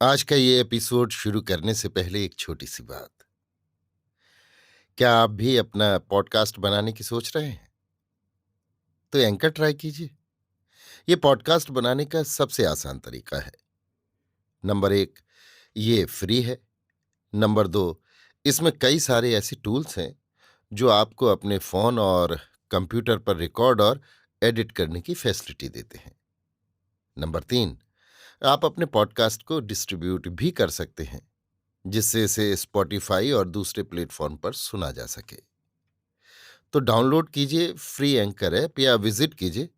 आज का ये एपिसोड शुरू करने से पहले एक छोटी सी बात। क्या आप भी अपना पॉडकास्ट बनाने की सोच रहे हैं? तो एंकर ट्राई कीजिए। ये पॉडकास्ट बनाने का सबसे आसान तरीका है। नंबर एक, ये फ्री है। नंबर दो, इसमें कई सारे ऐसे टूल्स हैं जो आपको अपने फोन और कंप्यूटर पर रिकॉर्ड और एडिट करने की फैसिलिटी देते हैं। नंबर तीन, आप अपने पॉडकास्ट को डिस्ट्रीब्यूट भी कर सकते हैं, जिससे इसे स्पॉटिफाई और दूसरे प्लेटफॉर्म पर सुना जा सके। तो डाउनलोड कीजिए फ्री एंकर ऐप या विजिट कीजिए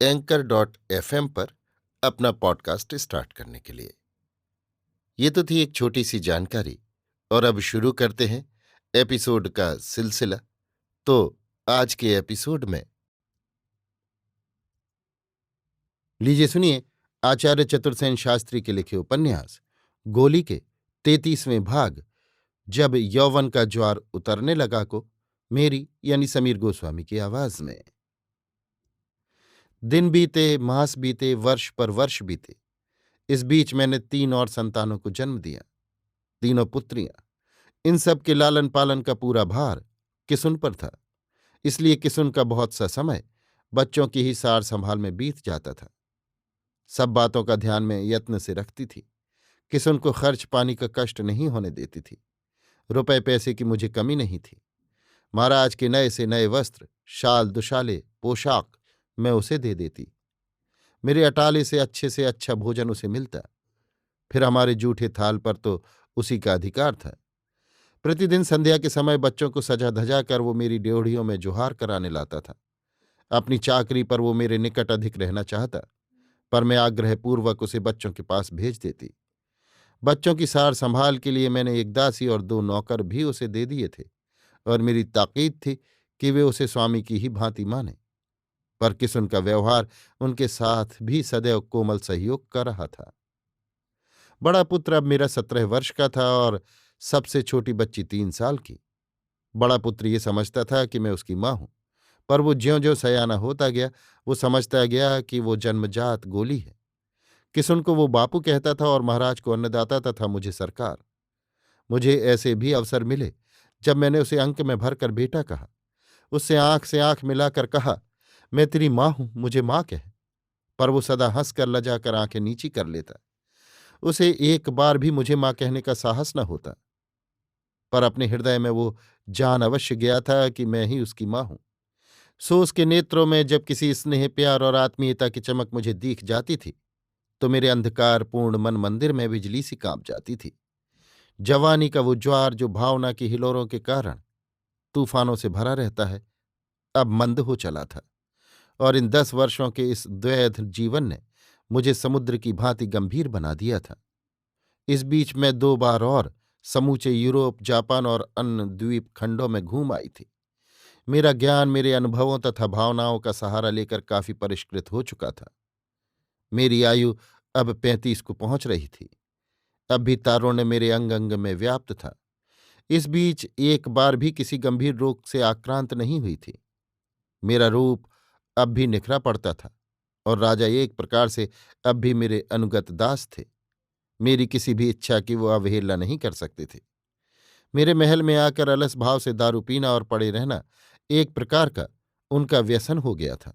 anchor.fm पर अपना पॉडकास्ट स्टार्ट करने के लिए। ये तो थी एक छोटी सी जानकारी, और अब शुरू करते हैं एपिसोड का सिलसिला। तो आज के एपिसोड में लीजिए सुनिए आचार्य चतुर्सेन शास्त्री के लिखे उपन्यास गोली के 33वें भाग जब यौवन का ज्वार उतरने लगा को मेरी यानी समीर गोस्वामी की आवाज में। दिन बीते, मास बीते, वर्ष पर वर्ष बीते। इस बीच मैंने 3 और संतानों को जन्म दिया। तीनों पुत्रियां। इन सब के लालन पालन का पूरा भार किसुन पर था। इसलिए किसुन का बहुत सा समय बच्चों की ही सार संभाल में बीत जाता था। सब बातों का ध्यान में यत्न से रखती थी। किसुन को खर्च पानी का कष्ट नहीं होने देती थी। रुपए पैसे की मुझे कमी नहीं थी। महाराज के नए से नए वस्त्र, शाल, दुशाले, पोशाक मैं उसे दे देती। मेरे अटाले से अच्छा भोजन उसे मिलता। फिर हमारे जूठे थाल पर तो उसी का अधिकार था। प्रतिदिन संध्या के समय बच्चों को सजा धजा कर वो मेरी ड्योढ़ियों में जोहार कराने लाता था। अपनी चाकरी पर वो मेरे निकट अधिक रहना चाहता, पर मैं आग्रहपूर्वक उसे बच्चों के पास भेज देती। बच्चों की सार संभाल के लिए मैंने एक दासी और 2 नौकर भी उसे दे दिए थे, और मेरी ताकीद थी कि वे उसे स्वामी की ही भांति माने। पर किस उनका व्यवहार उनके साथ भी सदैव कोमल सहयोग कर रहा था। बड़ा पुत्र अब मेरा 17 वर्ष का था और सबसे छोटी बच्ची 3 साल की। बड़ा पुत्र ये समझता था कि मैं उसकी माँ हूं, पर वो ज्यों ज्यों सयाना होता गया वो समझता गया कि वो जन्मजात गोली है। किसुन को वो बापू कहता था और महाराज को अन्नदाता तथा मुझे सरकार। मुझे ऐसे भी अवसर मिले जब मैंने उसे अंक में भरकर बेटा कहा, उससे आंख मिलाकर कहा, मैं तेरी माँ हूं, मुझे माँ कह। पर वो सदा हंसकर लजाकर आंखें नीची कर लेता। उसे एक बार भी मुझे माँ कहने का साहस न होता। पर अपने हृदय में वो जान अवश्य गया था कि मैं ही उसकी माँ हूं। सो उसके नेत्रों में जब किसी स्नेह, प्यार और आत्मीयता की चमक मुझे दिख जाती थी तो मेरे अंधकारपूर्ण मन मंदिर में बिजली सी कांप जाती थी। जवानी का वो ज्वार जो भावना की हिलोरों के कारण तूफानों से भरा रहता है, अब मंद हो चला था। और इन 10 वर्षों के इस द्वैध जीवन ने मुझे समुद्र की भांति गंभीर बना दिया था। इस बीच मैं 2 बार और समूचे यूरोप, जापान और अन्य द्वीप खंडों में घूम आई थी। मेरा ज्ञान मेरे अनुभवों तथा भावनाओं का सहारा लेकर काफी परिष्कृत हो चुका था। मेरी आयु अब 35 को पहुंच रही थी। अब भी तारुण्य मेरे अंग अंग में व्याप्त था। इस बीच एक बार भी किसी गंभीर रोग से आक्रांत नहीं हुई थी। मेरा रूप अब भी निखरा पड़ता था, और राजा एक प्रकार से अब भी मेरे अनुगत दास थे। मेरी किसी भी इच्छा की वो अवहेलना नहीं कर सकते थे। मेरे महल में आकर अलस भाव से दारू पीना और पड़े रहना एक प्रकार का उनका व्यसन हो गया था।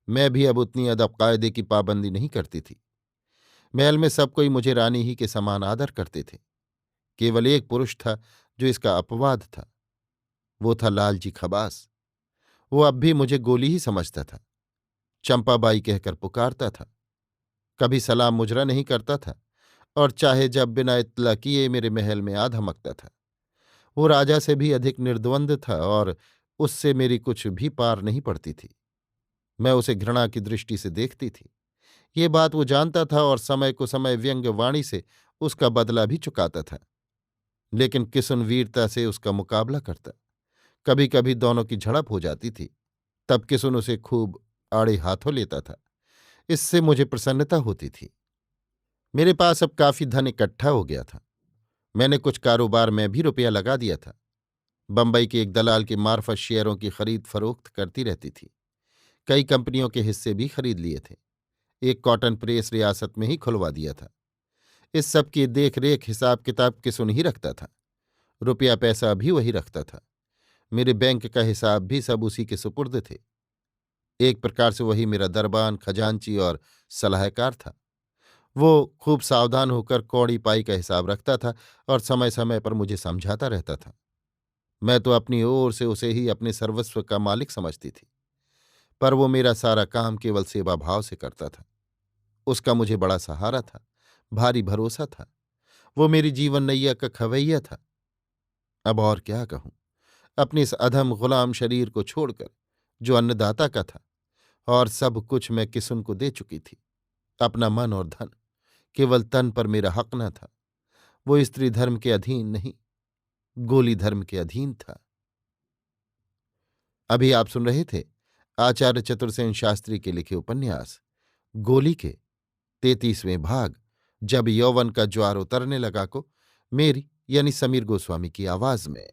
मैं भी अब उतनी अदब कायदे की पाबंदी नहीं करती थी। महल में सब कोई मुझे रानी ही के समान आदर करते थे। केवल एक पुरुष था जो इसका अपवाद था। वो था लालजी खबास। वो अब भी मुझे गोली ही समझता था। चंपाबाई कहकर पुकारता था। कभी सलाम मुजरा नहीं करता था, और चाहे जब बिना इत्तला किए मेरे महल में आ धमकता था। वो राजा से भी अधिक निर्द्वंद था, और उससे मेरी कुछ भी पार नहीं पड़ती थी। मैं उसे घृणा की दृष्टि से देखती थी। ये बात वो जानता था, और समय को समय व्यंग्य वाणी से उसका बदला भी चुकाता था। लेकिन किसुन वीरता से उसका मुकाबला करता। कभी कभी दोनों की झड़प हो जाती थी। तब किसुन उसे खूब आड़े हाथों लेता था। इससे मुझे प्रसन्नता होती थी। मेरे पास अब काफी धन इकट्ठा हो गया था। मैंने कुछ कारोबार में भी रुपया लगा दिया था। बंबई के एक दलाल के मार्फत शेयरों की खरीद फरोख्त करती रहती थी। कई कंपनियों के हिस्से भी खरीद लिए थे। एक कॉटन प्रेस रियासत में ही खुलवा दिया था। इस सब की देख रेख हिसाब किताब किसुन ही रखता था। रुपया पैसा भी वही रखता था। मेरे बैंक का हिसाब भी सब उसी के सुपुर्द थे। एक प्रकार से वही मेरा दरबान, खजांची और सलाहकार था। वो खूब सावधान होकर कौड़ी पाई का हिसाब रखता था और समय समय पर मुझे समझाता रहता था। मैं तो अपनी ओर से उसे ही अपने सर्वस्व का मालिक समझती थी, पर वो मेरा सारा काम केवल सेवा भाव से करता था। उसका मुझे बड़ा सहारा था, भारी भरोसा था। वो मेरी जीवन नैया का खवैया था। अब और क्या कहूं। अपने इस अधम गुलाम शरीर को छोड़कर, जो अन्नदाता का था, और सब कुछ मैं किसुन को दे चुकी थी। अपना मन और धन, केवल तन पर मेरा हक न था। वो स्त्री धर्म के अधीन नहीं, गोली धर्म के अधीन था। अभी आप सुन रहे थे आचार्य चतुर्सेन शास्त्री के लिखे उपन्यास गोली के 33वें भाग, जब यौवन का ज्वार उतरने लगा को, मेरी यानी समीर गोस्वामी की आवाज में।